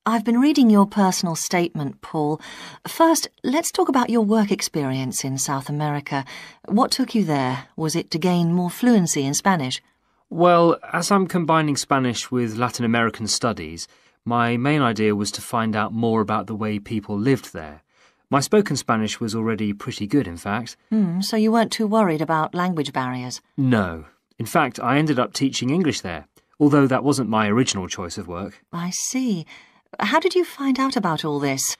I've been reading your personal statement, Paul. First, let's talk about your work experience in South America. What took you there? Was it to gain more fluency in Spanish? Well, as I'm combining Spanish with Latin American studies, my main idea was to find out more about the way people lived there. My spoken Spanish was already pretty good, in fact. So you weren't too worried about language barriers? No. In fact, I ended up teaching English there, although that wasn't my original choice of work. I see. How did you find out about all this?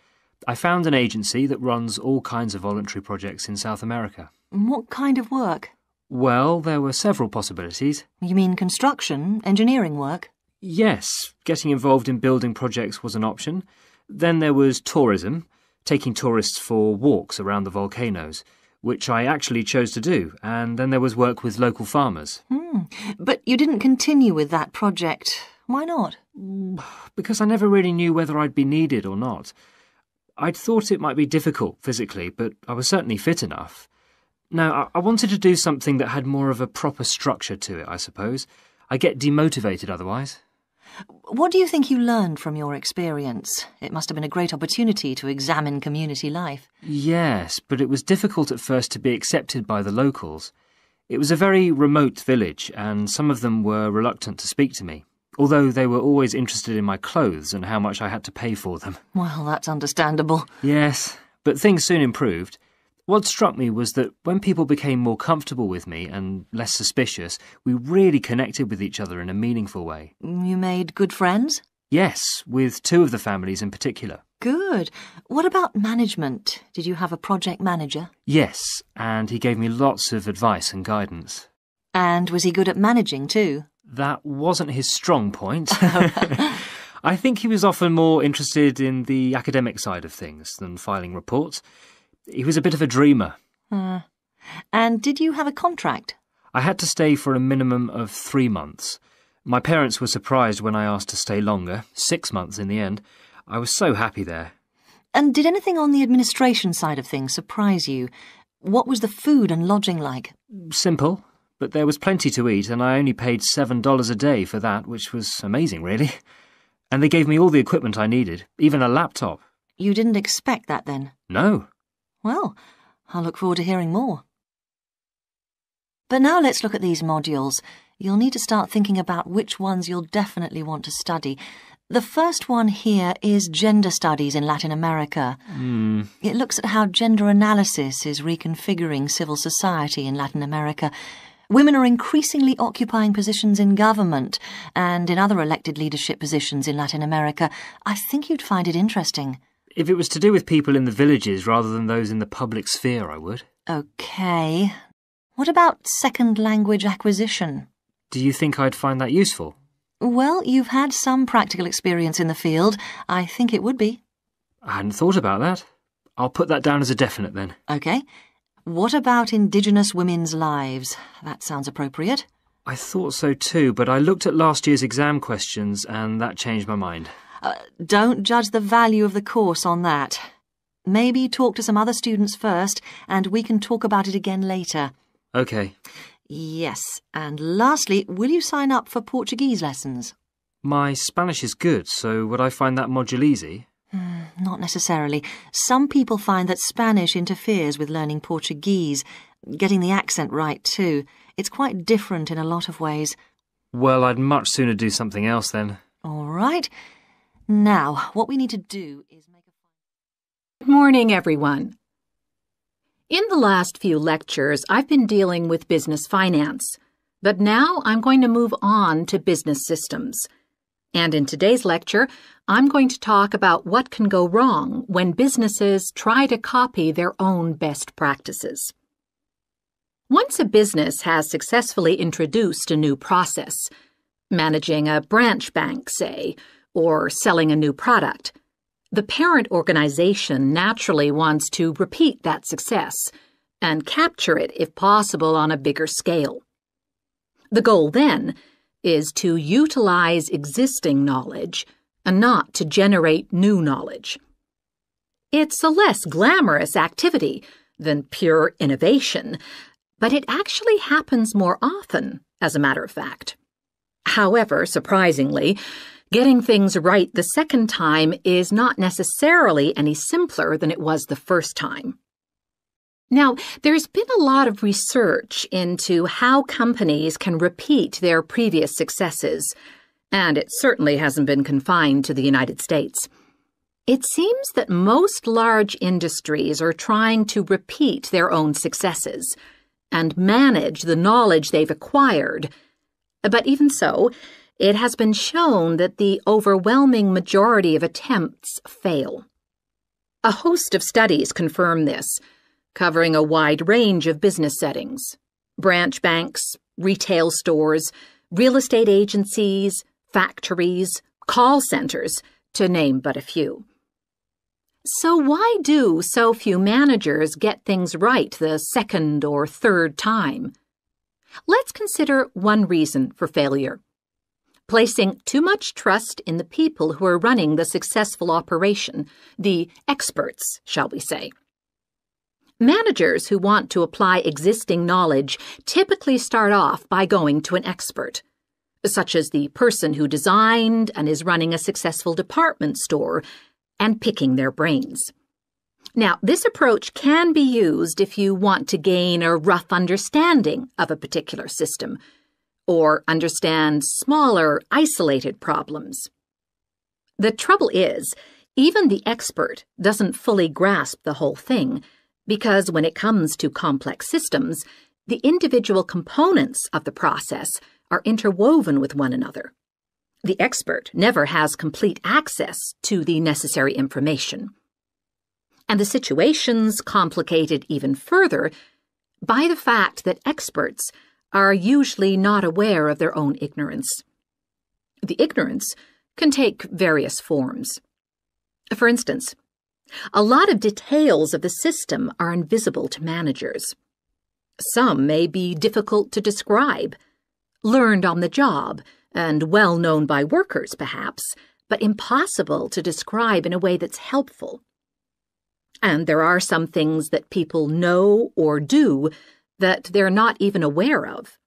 I found an agency that runs all kinds of voluntary projects in South America. What kind of work? Well, there were several possibilities. You mean construction, engineering work? Yes, getting involved in building projects was an option. Then there was tourism, taking tourists for walks around the volcanoes, which I actually chose to do, and then there was work with local farmers. But you didn't continue with that project. Why not? Because I never really knew whether I'd be needed or not. I'd thought it might be difficult physically, but I was certainly fit enough. Now, I wanted to do something that had more of a proper structure to it, I suppose. I get demotivated otherwise. What do you think you learned from your experience? It must have been a great opportunity to examine community life. Yes, but it was difficult at first to be accepted by the locals. It was a very remote village, and some of them were reluctant to speak to me, although they were always interested in my clothes and how much I had to pay for them. Well, that's understandable. Yes, but things soon improved. What struck me was that when people became more comfortable with me and less suspicious, we really connected with each other in a meaningful way. You made good friends? Yes, with two of the families in particular. Good. What about management? Did you have a project manager? Yes, and he gave me lots of advice and guidance. And was he good at managing too? That wasn't his strong point. I think he was often more interested in the academic side of things than filing reports. He was a bit of a dreamer. And did you have a contract? I had to stay for a minimum of 3 months. My parents were surprised when I asked to stay longer, 6 months in the end. I was so happy there. And did anything on the administration side of things surprise you? What was the food and lodging like? Simple, but there was plenty to eat, and I only paid $7 a day for that, which was amazing, really. And they gave me all the equipment I needed, even a laptop. You didn't expect that then? No. Well, I'll look forward to hearing more. But now let's look at these modules. You'll need to start thinking about which ones you'll definitely want to study. The first one here is Gender Studies in Latin America. It looks at how gender analysis is reconfiguring civil society in Latin America. Women are increasingly occupying positions in government and in other elected leadership positions in Latin America. I think you'd find it interesting. If it was to do with people in the villages rather than those in the public sphere, I would. OK. What about second language acquisition? Do you think I'd find that useful? Well, you've had some practical experience in the field. I think it would be. I hadn't thought about that. I'll put that down as a definite then. OK. What about Indigenous women's lives? That sounds appropriate. I thought so too, but I looked at last year's exam questions and that changed my mind. Don't judge the value of the course on that. Maybe talk to some other students first, and we can talk about it again later. OK. Yes, and lastly, will you sign up for Portuguese lessons? My Spanish is good, so would I find that module easy? Not necessarily. Some people find that Spanish interferes with learning Portuguese, getting the accent right too. It's quite different in a lot of ways. Well, I'd much sooner do something else then. All right. Now, what we need to do is make a... Good morning, everyone. In the last few lectures, I've been dealing with business finance, but now I'm going to move on to business systems. And in today's lecture, I'm going to talk about what can go wrong when businesses try to copy their own best practices. Once a business has successfully introduced a new process, managing a branch bank, say, or selling a new product, the parent organization naturally wants to repeat that success and capture it, if possible, on a bigger scale. The goal, then, is to utilize existing knowledge and not to generate new knowledge. It's a less glamorous activity than pure innovation, but it actually happens more often, as a matter of fact. However, surprisingly, getting things right the second time is not necessarily any simpler than it was the first time. Now, there's been a lot of research into how companies can repeat their previous successes, and it certainly hasn't been confined to the United States. It seems that most large industries are trying to repeat their own successes and manage the knowledge they've acquired. But even so, it has been shown that the overwhelming majority of attempts fail. A host of studies confirm this, covering a wide range of business settings: branch banks, retail stores, real estate agencies, factories, call centers, to name but a few. So why do so few managers get things right the second or third time? Let's consider one reason for failure: placing too much trust in the people who are running the successful operation, the experts, shall we say. Managers who want to apply existing knowledge typically start off by going to an expert, such as the person who designed and is running a successful department store, and picking their brains. Now, this approach can be used if you want to gain a rough understanding of a particular system, or understand smaller, isolated problems. The trouble is, even the expert doesn't fully grasp the whole thing, because when it comes to complex systems, the individual components of the process are interwoven with one another. The expert never has complete access to the necessary information. And the situation's complicated even further by the fact that experts are usually not aware of their own ignorance. The ignorance can take various forms. For instance, a lot of details of the system are invisible to managers. Some may be difficult to describe, learned on the job, and well known by workers, perhaps, but impossible to describe in a way that's helpful. And there are some things that people know or do that they're not even aware of.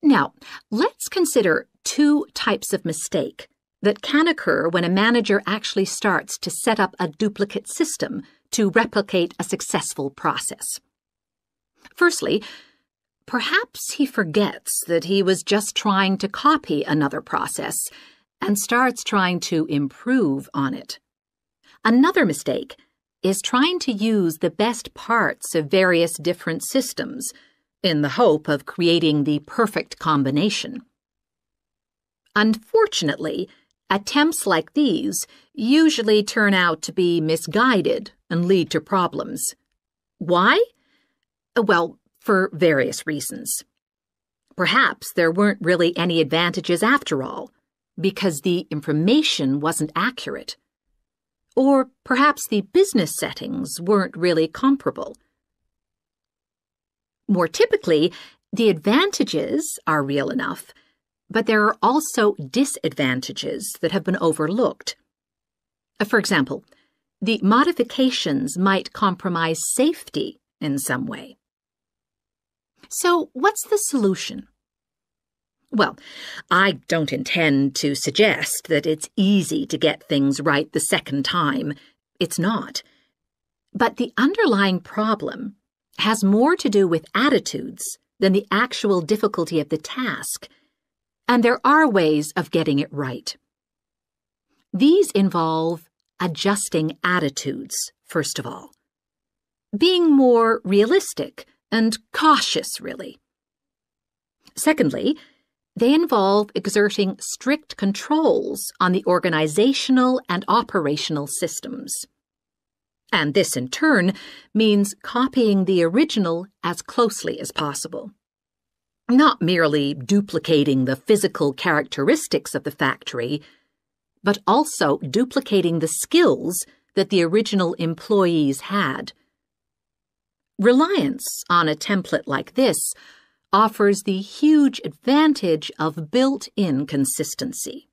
Now, let's consider two types of mistake that can occur when a manager actually starts to set up a duplicate system to replicate a successful process. Firstly, perhaps he forgets that he was just trying to copy another process and starts trying to improve on it. Another mistake is trying to use the best parts of various different systems in the hope of creating the perfect combination. Unfortunately, attempts like these usually turn out to be misguided and lead to problems. Why? Well, for various reasons. Perhaps there weren't really any advantages after all, because the information wasn't accurate. Or perhaps the business settings weren't really comparable. More typically, the advantages are real enough, but there are also disadvantages that have been overlooked. For example, the modifications might compromise safety in some way. So, what's the solution? Well, I don't intend to suggest that it's easy to get things right the second time. It's not. But the underlying problem has more to do with attitudes than the actual difficulty of the task, and there are ways of getting it right. These involve adjusting attitudes, first of all. Being more realistic and cautious, really. Secondly, they involve exerting strict controls on the organizational and operational systems. And this, in turn, means copying the original as closely as possible. Not merely duplicating the physical characteristics of the factory, but also duplicating the skills that the original employees had. Reliance on a template like this offers the huge advantage of built-in consistency.